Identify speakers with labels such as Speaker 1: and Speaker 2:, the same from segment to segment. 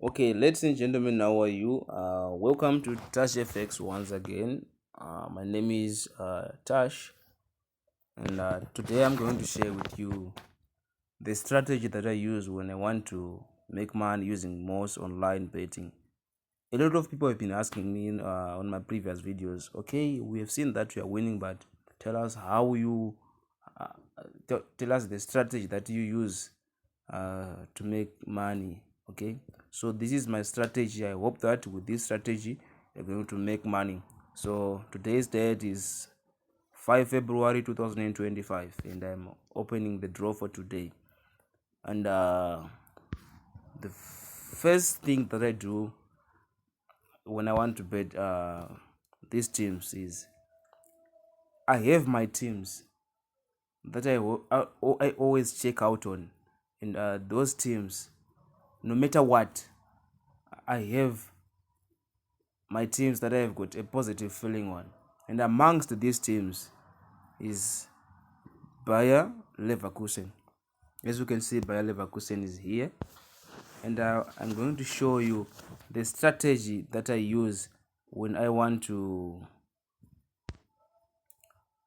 Speaker 1: Okay, ladies and gentlemen, how are you? Welcome to Tash FX once again. My name is Tash, and today I'm going to share with you the strategy that I use when I want to make money using MWOS online betting. A lot of people have been asking me on my previous videos, okay, we have seen that you are winning, but tell us how you uh, tell us the strategy that you use to make money. Okay, so this is my strategy. I hope that with this strategy you're going to make money. So today's date is 5 February 2025, and I'm opening the draw for today. And the first thing that I do when I want to bet these teams is I have my teams that I always check out on, and those teams, no matter what, I have my teams that I have got a positive feeling on. And amongst these teams is Bayer Leverkusen. As you can see, Bayer Leverkusen is here, and I'm going to show you the strategy that I use when I want to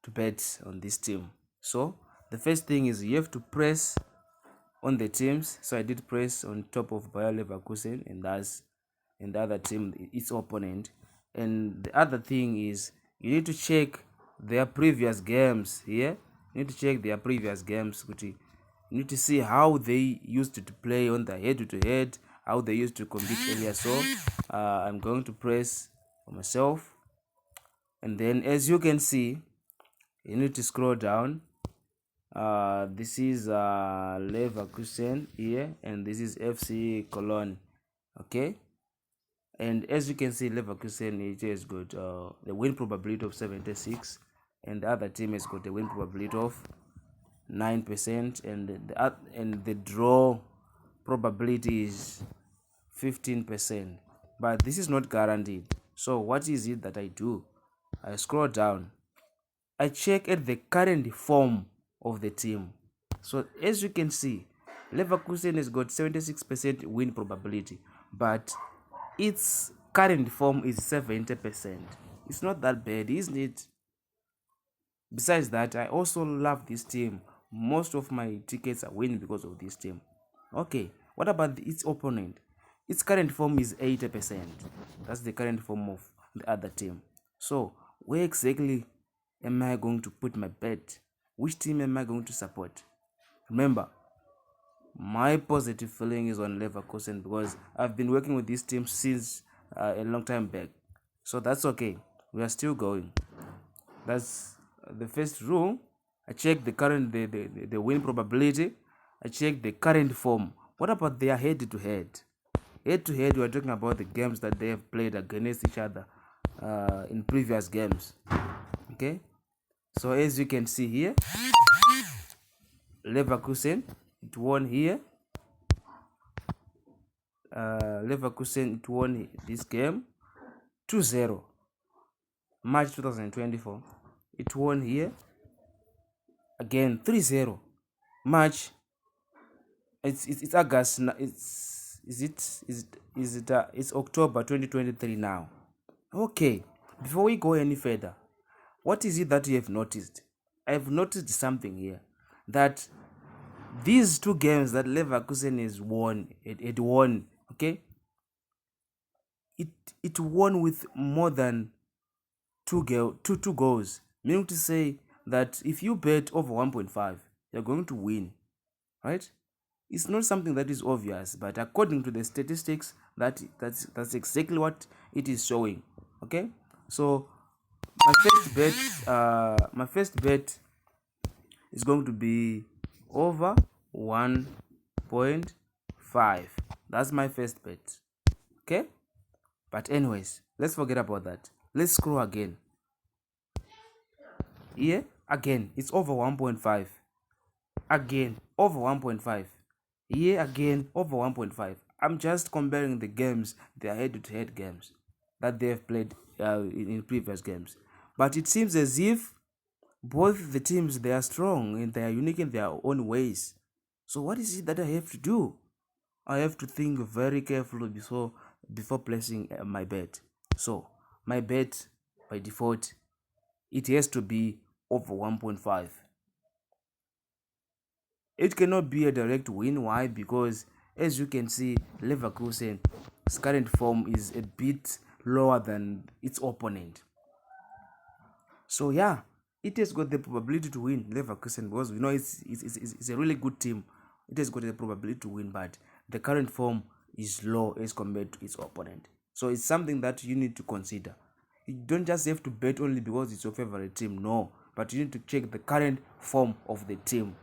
Speaker 1: bet on this team. So the first thing is you have to press on the teams. So I did press on top of Bayer Leverkusen, and that's and the other team, its opponent. And the other thing is you need to check their previous games here. You need to check their previous games. You need to see how they used to play on the head-to-head, how they used to compete earlier. So I'm going to press for myself, and then as you can see, you need to scroll down. This is Leverkusen here, and this is FC Cologne. Okay, and as you can see, Leverkusen it has got the win probability of 76, and the other team has got a win probability of 9%, and the draw probability is 15%. But this is not guaranteed. So what is it that I do? I scroll down. I check at the current form of the team. So as you can see, Leverkusen has got 76% win probability, but its current form is 70%. It's not that bad, isn't it? Besides that, I also love this team. Most of my tickets are winning because of this team. Okay, what about its opponent? Its current form is 80%. That's the current form of the other team. So where exactly am I going to put my bet? Which team am I going to support? Remember, my positive feeling is on Leverkusen because I've been working with this team since a long time back. So that's okay. We are still going. That's the first rule. I check the current the win probability. I check the current form. What about their head-to-head? Head-to-head, we are talking about the games that they have played against each other in previous games. Okay, so as you can see here, Leverkusen it won here. Leverkusen it won this game 2-0. March 2024. It won here again 3-0. March. It's August. It's October 2023 now. Okay. Before we go any further, what is it that you have noticed? I've noticed something here, that these two games that Leverkusen has won, it won. Okay, it won with more than two goals, meaning to say that if you bet over 1.5, you're going to win, right? It's not something that is obvious, but according to the statistics, that's exactly what it is showing. Okay, so my first bet is going to be over 1.5. That's my first bet. Okay, but anyways, let's forget about that. Let's scroll again. Here again, it's over 1.5. Again, over 1.5. Here again, over 1.5. I'm just comparing the games, their head-to-head games that they have played in previous games. But it seems as if both the teams, they are strong and they are unique in their own ways. So what is it that I have to do? I have to think very carefully before placing my bet. So my bet by default, it has to be over 1.5. It cannot be a direct win. Why? Because as you can see, Leverkusen's current form is a bit lower than its opponent. So yeah, it has got the probability to win Leverkusen because we know it's a really good team. It has got the probability to win, but the current form is low as compared to its opponent. So it's something that you need to consider. You don't just have to bet only because it's your favorite team, no, but you need to check the current form of the team.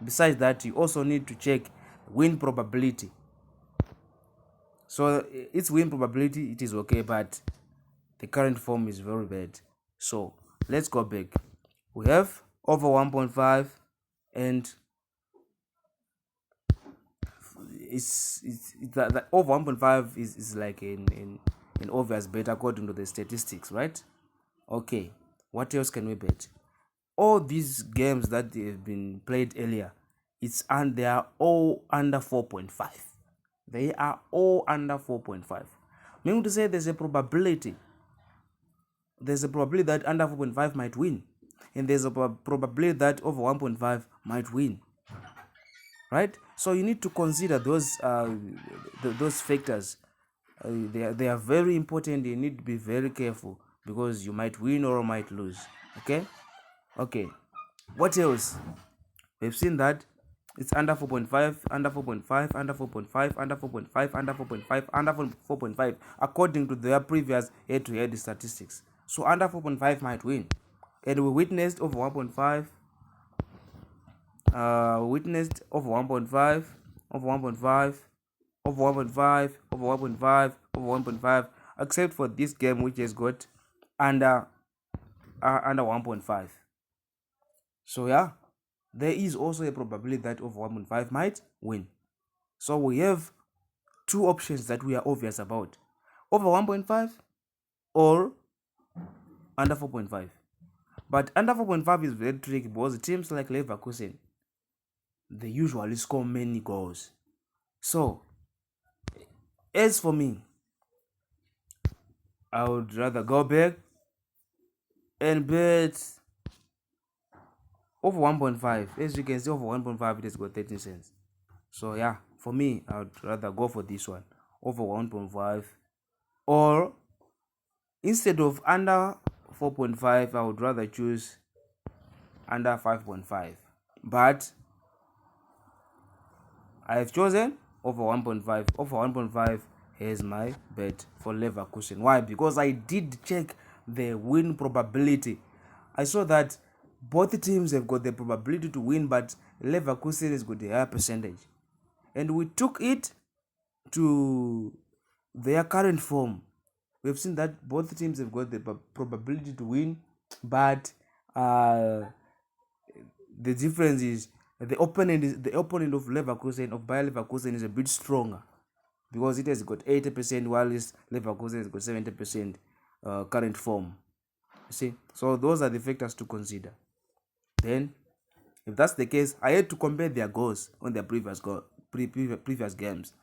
Speaker 1: Besides that, you also need to check win probability. So its win probability, it is okay, but the current form is very bad. So let's go back. We have over 1.5, and it's that over 1.5 is like an obvious bet according to the statistics, right? Okay, what else can we bet? All these games that have been played earlier, they are all under 4.5. They are all under 4.5. Meaning to say there's a probability that under 4.5 might win, and there's a probability that over 1.5 might win, right? So you need to consider those factors. They are very important. You need to be very careful because you might win or might lose. Okay, what else? We've seen that it's under 4.5, under 4.5, under 4.5, under 4.5, under 4.5, under 4.5, according to their previous head-to-head statistics. So under 4.5 might win. And we witnessed over 1.5, witnessed over 1.5, over 1.5, over 1.5, over 1.5, over 1.5, except for this game which has got under 1.5. So yeah, there is also a probability that over 1.5 might win. So we have two options that we are obvious about: over 1.5 or under 4.5. But under 4.5 is very tricky because teams like Leverkusen, they usually score many goals. So as for me, I would rather go back and bet over 1.5. As you can see, over 1.5 it has got 13 cents. So yeah, for me, I would rather go for this one, over 1.5, or instead of under 4.5, I would rather choose under 5.5. But I have chosen over 1.5. Over 1.5 is my bet for Leverkusen. Why? Because I did check the win probability. I saw that both teams have got the probability to win, but Leverkusen has got a higher percentage. And we took it to their current form. We've seen that both teams have got the probability to win, but the difference is the opponent of Leverkusen, of Bayer Leverkusen, is a bit stronger because it has got 80%, while Leverkusen has got 70% current form. You see, so those are the factors to consider. Then, if that's the case, I had to compare their goals on their previous games,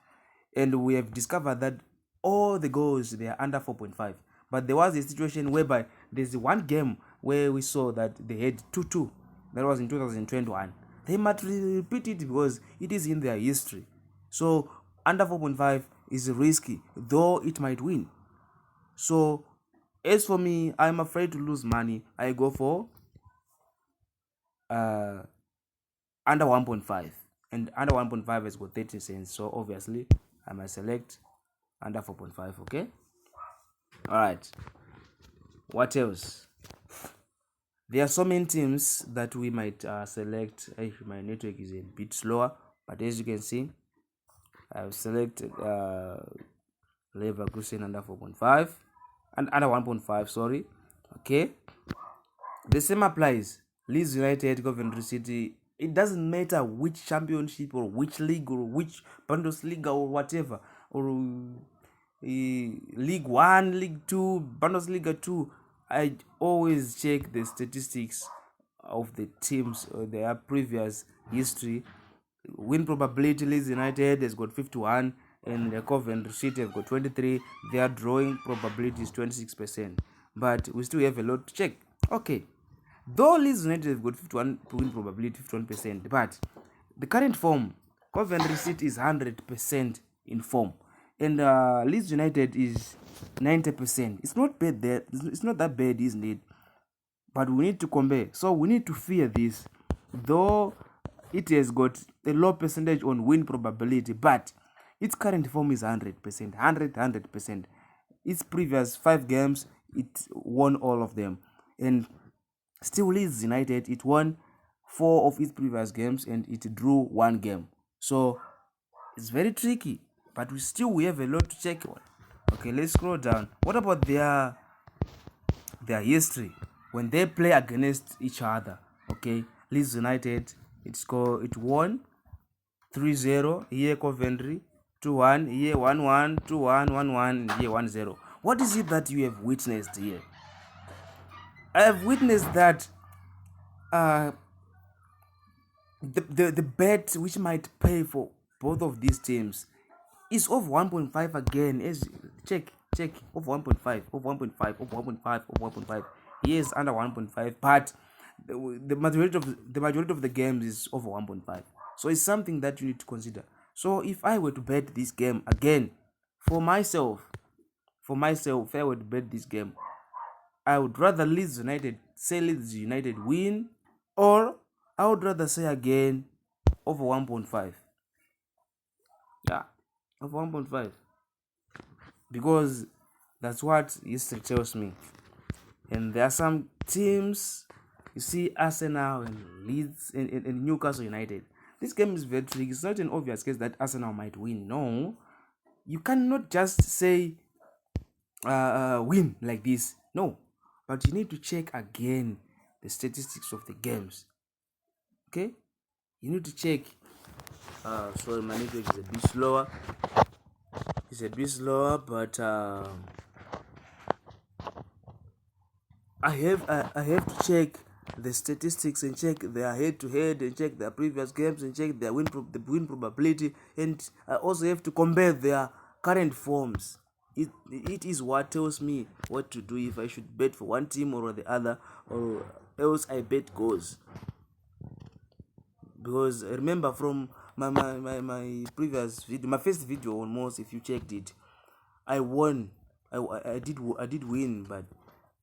Speaker 1: and we have discovered that all the goals, they are under 4.5. But there was a situation whereby there's one game where we saw that they had 2-2. That was in 2021. They might repeat it because it is in their history. So under 4.5 is risky, though it might win. So as for me, I'm afraid to lose money. I go for under 1.5, and under 1.5 has got 30 cents. So obviously I must select under 4.5. Okay, all right, what else? There are so many teams that we might select. My network is a bit slower, but as you can see, I've selected Leverkusen under 4.5 and under 1.5, sorry. Okay, the same applies. Leeds United, Coventry City. It doesn't matter which championship or which league or which Bundesliga or whatever, or League 1, League 2, Bundesliga 2. I always check the statistics of the teams or their previous history Win probability, Leeds United has got 51 and the Coventry City have got 23. Their drawing probability is 26%. But we still have a lot to check. Okay, though Leeds United have got 51 win probability, 51%, but the current form, Coventry City is 100% in form, and Leeds United is 90%. It's not bad there. It's not that bad, isn't it? But we need to compare. So we need to fear this, though it has got a low percentage on win probability, but its current form is 100%, 100%. Its previous 5 games, it won all of them, and still Leeds United, it won 4 of its previous games and it drew 1 game. So it's very tricky, but we have a lot to check on. Okay, let's scroll down. What about their history when they play against each other? Okay, Leeds United, it won 3-0, here Coventry 2-1, here 1-1, 2-1, 1-1, here 1-0. What is it that you have witnessed here? I have witnessed that the bet which might pay for both of these teams is of 1.5 again. As check of 1.5, of 1.5, of 1.5, of 1.5. Yes, under 1.5, but the majority of the games is over 1.5. So it's something that you need to consider. So if I were to bet this game again for myself, if I were to bet this game, I would rather Leeds United win, or I would rather say again over 1.5. Yeah, over 1.5, because that's what history tells me. And there are some teams, you see, Arsenal and Leeds and Newcastle United. This game is very tricky. It's not an obvious case that Arsenal might win. No, you cannot just say win like this. No, but you need to check again the statistics of the games. Okay, you need to check. Sorry, my network is a bit slower. But I have to check the statistics and check their head-to-head and check their previous games and check their win probability, and I also have to compare their current forms. It is what tells me what to do, if I should bet for one team or the other, or else I bet goes. Because remember from my previous video, my first video almost, if you checked it, I won. I did win, but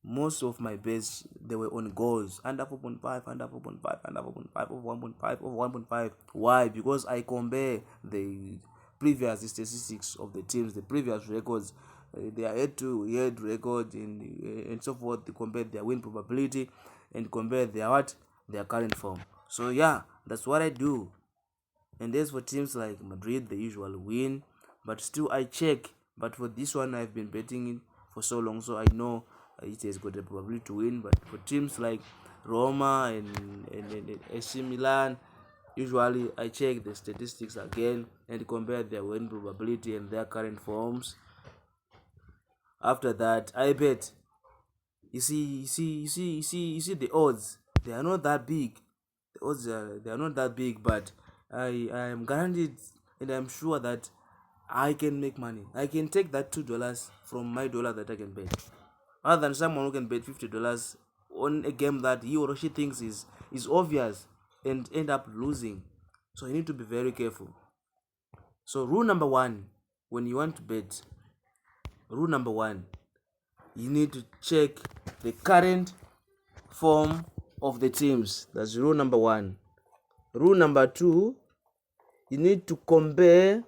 Speaker 1: most of my bets, they were on goals, under 4.5, under 4.5, under 4.5, over 1.5, over 1.5. Why? Because I compare the previous statistics of the teams, the previous records, their head-to-head record, and so forth. To compare their win probability and compare their current form. So yeah, that's what I do. And as for teams like Madrid, they usually win, but still I check. But for this one, I've been betting it for so long, so I know it has got a probability to win. But for teams like Roma and AC Milan, usually I check the statistics again and compare their win probability and their current forms. After that, I bet. You see the odds. They are not that big. The odds they are not that big, but I am guaranteed and I'm sure that I can make money. I can take that $2 from my dollar that I can bet, other than someone who can bet $50 on a game that he or she thinks is obvious and end up losing. So you need to be very careful. So rule number 1, when you want to bet, you need to check the current form of the teams. That's rule number 1. Rule number 2, you need to compare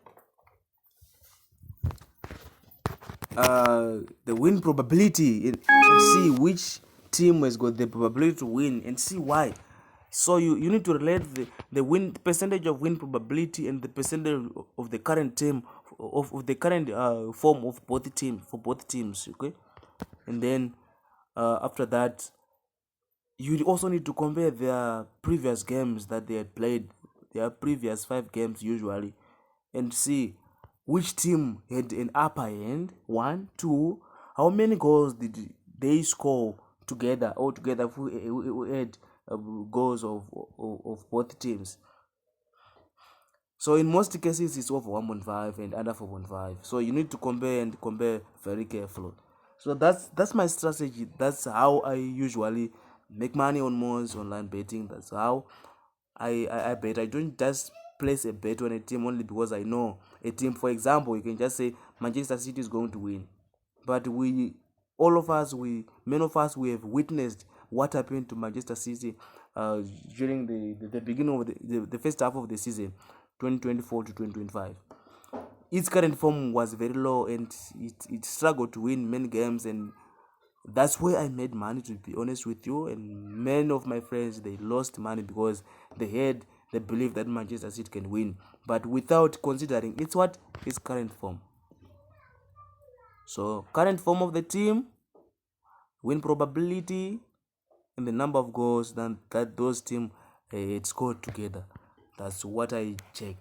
Speaker 1: the win probability and see which team has got the probability to win and see why. So you need to relate the win percentage of win probability and the percentage of the current team of the current form of both teams, for both teams. Okay, and then after that, you also need to compare their previous games that they had played, their previous 5 games usually, and see which team had an upper hand. 1, 2, how many goals did they score together, if we had goals of both teams. So in most cases it's over 1.5 and under 4.5. So you need to compare very carefully. So that's my strategy. That's how I usually make money on MWOS online betting. That's how I bet. I don't just place a bet on a team only because I know a team. For example, you can just say Manchester City is going to win, but all of us, many of us, we have witnessed what happened to Manchester City uh, during the beginning of the first half of the season, 2024 to 2025. Its current form was very low and it struggled to win many games, and that's where I made money, to be honest with you. And many of my friends, they lost money because they believe that Manchester City can win, but without considering its current form. So current form of the team, win probability, and the number of goals that those team had scored together. That's what I check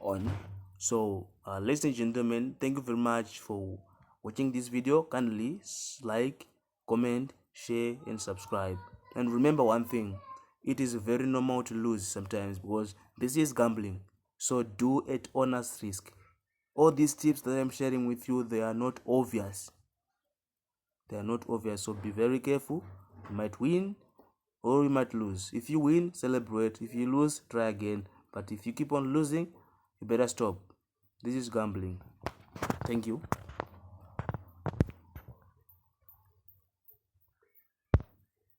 Speaker 1: on. So ladies and gentlemen, thank you very much for watching this video. Kindly like, comment, share and subscribe. And remember one thing, it is very normal to lose sometimes because this is gambling. So do at honest risk. All these tips that I'm sharing with you, they are not obvious. So be very careful. You might win or you might lose. If you win, celebrate. If you lose, try again. But if you keep on losing, you better stop. This is gambling. Thank you.